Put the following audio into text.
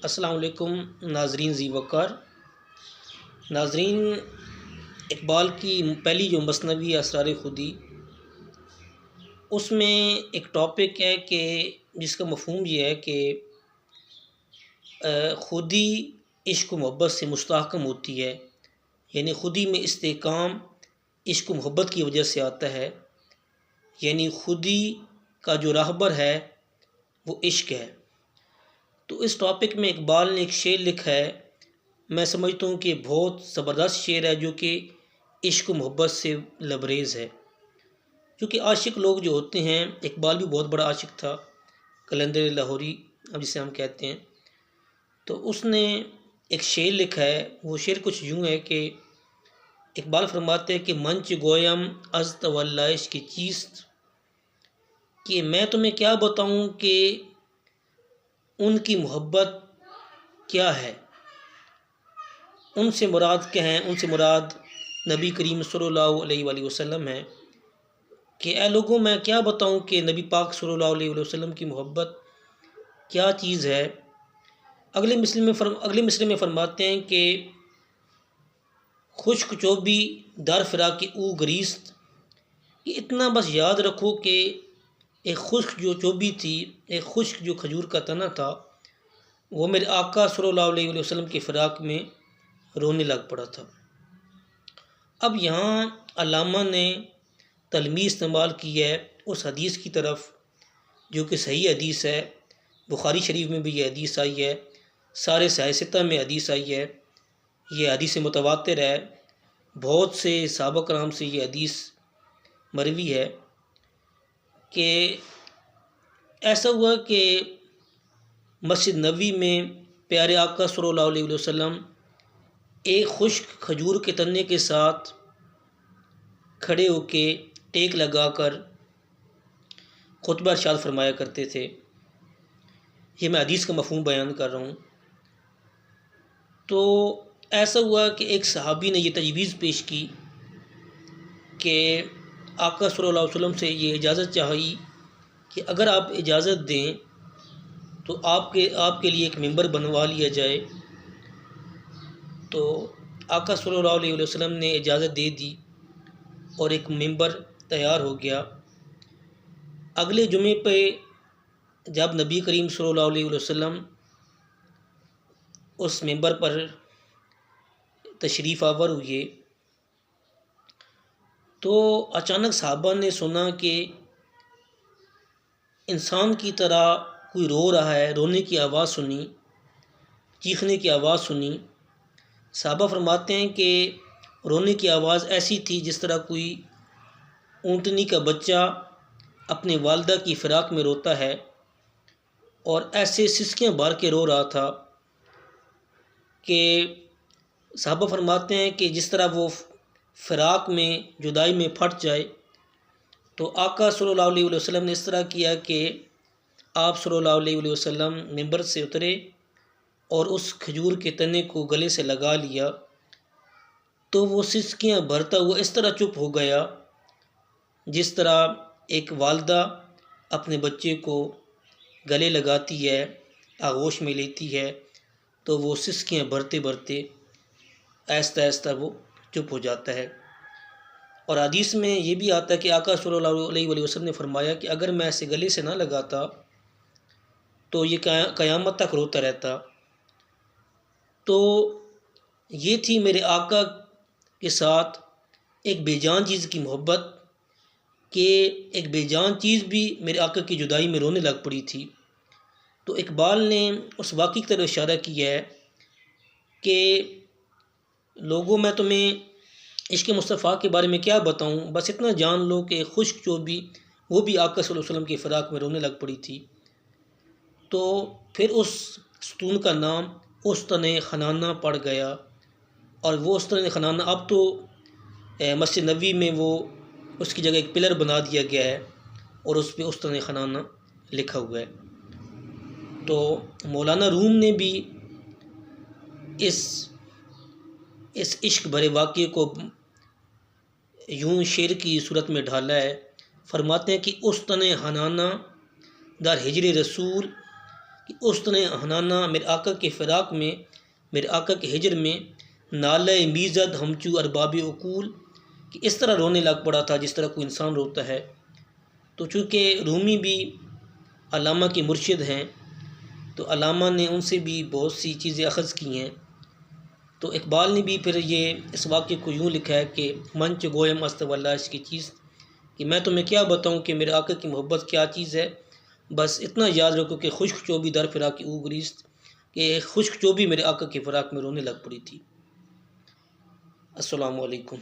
अस्सलाम वालेकुम नाजरीन ज़ीवकार। नाजरीन, इकबाल की पहली जो मसनवी असरार खुदी, उसमें एक टॉपिक है कि जिसका मफ़हूम ये है कि खुदी इश्क व मोहब्बत से मुस्तहकम होती है। यानी खुदी में इस्तेकाम इश्क व मोहब्बत की वजह से आता है। यानी खुदी का जो राहबर है वो इश्क है। तो इस टॉपिक में इकबाल ने एक शेर लिखा है, मैं समझता हूँ कि बहुत ज़बरदस्त शेर है, जो कि इश्क मोहब्बत से लबरेज़ है। क्योंकि आशिक लोग जो होते हैं, इकबाल भी बहुत बड़ा आशिक था, कलंदर लाहौरी अब जिसे हम कहते हैं। तो उसने एक शेर लिखा है। वो शेर कुछ यूँ है कि इकबाल फरमाते हैं कि मंच गोयम अज़ तवल्ला इश्क की चीज़, कि मैं तुम्हें क्या बताऊँ कि उनकी मोहब्बत क्या है। उनसे मुराद क्या है? उनसे मुराद नबी करीम सल्लल्लाहु अलैहि वसल्लम है। कि ऐ लोगों, मैं क्या बताऊं कि नबी पाक सल्लल्लाहु अलैहि वसल्लम की मोहब्बत क्या चीज़ है। अगले मिसरे में फरमाते हैं कि खुश्क चोबी दर फिरा की ऊ गरीस्त, कि इतना बस याद रखो कि एक खुश्क जो चोबी थी, एक खुश्क जो खजूर का तना था, वो मेरे आका सल्लल्लाहु अलैहि वसल्लम की फ़िराक में रोने लग पड़ा था। अब यहाँ अल्लामा ने तलमी इस्तेमाल की है उस हदीस की तरफ जो कि सही हदीस है। बुखारी शरीफ में भी ये हदीस आई है, सारे सहायता में हदीस आई है, ये हदीस मुतवातिर है। बहुत से सहाबा कराम से ये हदीस मरवी है कि ऐसा हुआ कि मस्जिद नबी में प्यारे आका सल्लल्लाहु अलैहि वसल्लम एक खुश्क खजूर के तने के साथ खड़े होके टेक लगाकर खुतबा इरशाद फरमाया करते थे। ये मैं हदीस का मफ़हूम बयान कर रहा हूँ। तो ऐसा हुआ कि एक सहाबी ने ये तजवीज़ पेश की कि आका सल्लल्लाहु अलैहि वसल्लम से ये इजाज़त चाही कि अगर आप इजाज़त दें तो आपके लिए एक मिंबर बनवा लिया जाए। तो आका सल्लल्लाहु अलैहि वसल्लम ने इजाज़त दे दी और एक मिंबर तैयार हो गया। अगले जुमे पे जब नबी करीम सल्लल्लाहु अलैहि वसल्लम उस मिंबर पर तशरीफ़ आवर हुए, तो अचानक साहबा ने सुना कि इंसान की तरह कोई रो रहा है। रोने की आवाज़ सुनी, चीखने की आवाज़ सुनी। साहबा फरमाते हैं कि रोने की आवाज़ ऐसी थी जिस तरह कोई ऊँटनी का बच्चा अपने वालिदा की फ़िराक में रोता है, और ऐसे सिसकियाँ भर के रो रहा था कि साहबा फरमाते हैं कि जिस तरह वो फ़िराक में जुदाई में फट जाए। तो आका सल्लल्लाहु अलैहि वसल्लम ने इस तरह किया कि आप सल्लल्लाहु अलैहि वसल्लम मिंबर से उतरे और उस खजूर के तने को गले से लगा लिया। तो वो सिसकियाँ भरता हुआ इस तरह चुप हो गया जिस तरह एक वालिदा अपने बच्चे को गले लगाती है, आगोश में लेती है, तो वो सिसकियाँ भरते भरते आहिस्ता आहिस्ता वो चुप हो जाता है। और हदीस में ये भी आता है कि आका सल्लल्लाहु अलैहि वसल्लम ने फरमाया कि अगर मैं ऐसे गले से ना लगाता तो ये क़यामत तक रोता रहता। तो ये थी मेरे आका के साथ एक बेजान चीज़ की मोहब्बत, कि एक बेजान चीज़ भी मेरे आका की जुदाई में रोने लग पड़ी थी। तो इकबाल ने उस वाक़ई की तरफ इशारा किया है कि लोगों, मैं तुम्हें इश्क़ मुस्तफ़ा के बारे में क्या बताऊं, बस इतना जान लो कि खुश्क चोबी वो भी आका सल्लल्लाहु अलैहि वसल्लम की फ़िराक में रोने लग पड़ी थी। तो फिर उस सतून का नाम उस्तने खनाना पड़ गया, और वो उस्तने खनाना अब तो मस्जिद नबी में वो उसकी जगह एक पिलर बना दिया गया है और उस पर उस्तने खनाना लिखा हुआ है। तो मौलाना रूम ने भी इस इश्क भरे वाक़े को यूं शेर की सूरत में ढाला है। फरमाते हैं कि उस्तने खनाना दर हिजर रसूल कि उस्तने हनाना मेरे आका के फ़िराक में, मेरे आका के हिजर में, नाले मीज़द हमचू अरबाब उकूल, कि इस तरह रोने लग पड़ा था जिस तरह कोई इंसान रोता है। तो चूँकि रूमी भी अल्लामा के मुर्शिद हैं, तो अल्लामा ने उनसे भी बहुत सी चीज़ें अख़ज़ की हैं। तो इकबाल ने भी फिर ये इस वाक़े को यूँ लिखा है कि मंच गोयम अस्त वल्लाह की चीज़, कि मैं तुम्हें क्या बताऊँ कि मेरे आका की मोहब्बत क्या चीज़ है। बस इतना याद रखो कि खुश्क चोबी दर फ़िराक की ऊगरीस्त, कि खुश्क चोबी मेरे आका की फ़िराक में रोने लग पड़ी थी। अस्सलामु अलैकुम।